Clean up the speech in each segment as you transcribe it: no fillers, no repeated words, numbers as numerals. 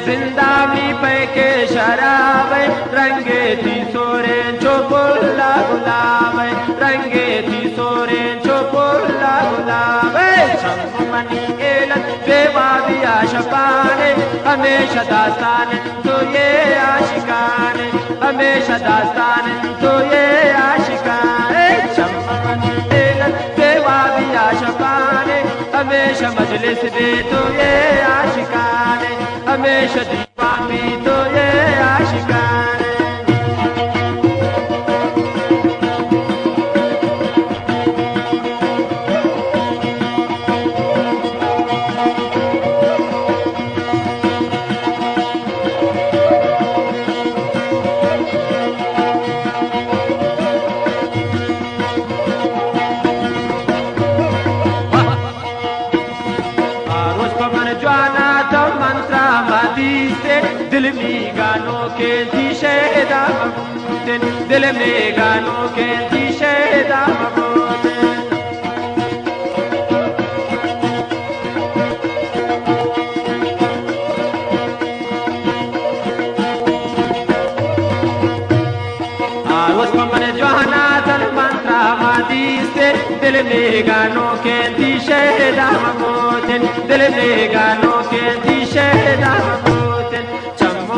जिंदावी पैके शराब रंगे थी सोरे चोपुल्ला गुलाब रंगे थी सोरे चोपुल्ला गुलाब मनी एलन बेवा भी आशपाने हमेशा दास्तान तो ये आशिकान हमेशा दास्तान तो ये आशिकान मनी एलन बेवा भी आशपाने हमेशा मजलिस दे तो ये आशिकान हमेशा दीवा भी तो ये आशिकान दिल में गानों के थी शहदा मबूतन दिल में गानों के थी शहदा मबूतन आरोस पमन जवाना तन मंत्रा मादी से दिल में गानों के थी शहदा मबूतन दिल में गानों के थी शहदा मबूतन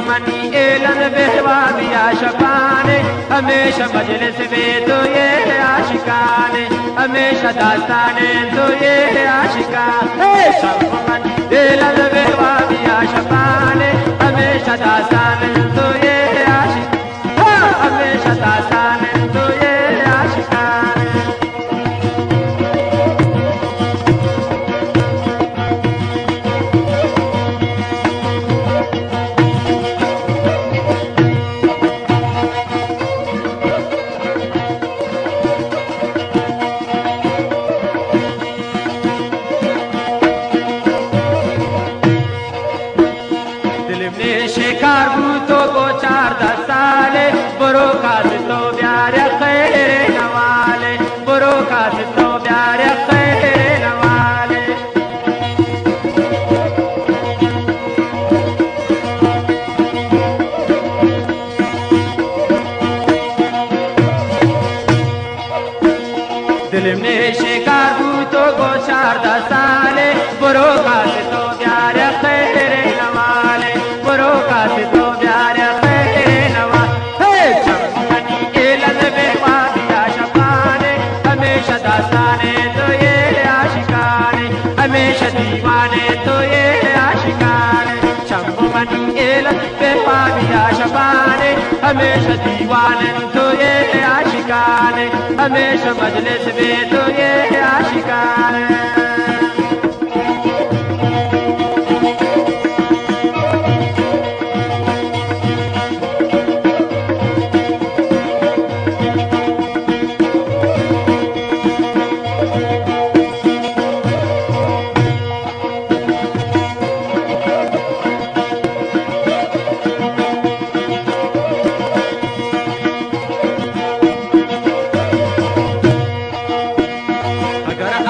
मनी एलन बेहवा भी आशपाने हमेशा मजलिस में तो ये आशिकाने हमेशा दास्ताने तो ये आशिकान मनी एलन बेहवा भी आशपाने हमेशा दास्ताने तो ये आशिकान हमेशा दास्ताने तो ये आशिकान शिकार भूतो को 4-10 साले बुरो खास तो प्यार खैर नवाले बुरो खास तो प्यार खैर नवाले दिल में शिकार भूतो को 4-10 साले बुरो खास तो प्यार खैर नवाले बुरो खास तो प्यार खैर नवा मनी एलन बेवा दिया शपाने हमेशा दास्ताने तो ये आशिकाने हमेशा दीवाने तो ये आशिकाने मनी एलन बेवा दिया शपाने हमेशा दीवाने तो ये आशिकाने हमेशा मजलिस में तो ये आशिकाने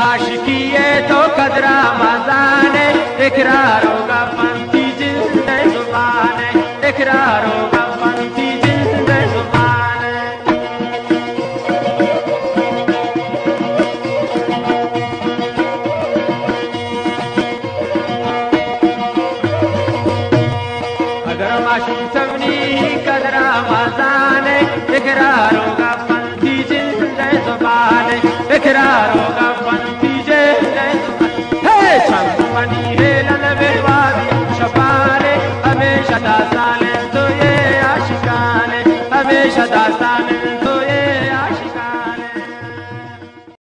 आशिकी है तो कदरा मजाने इकरार होगा पंथी जिंदे जुबान इकरार होगा पंथी जिंदे जुबान अगर माशी सबनी कदरा मजाने इकरार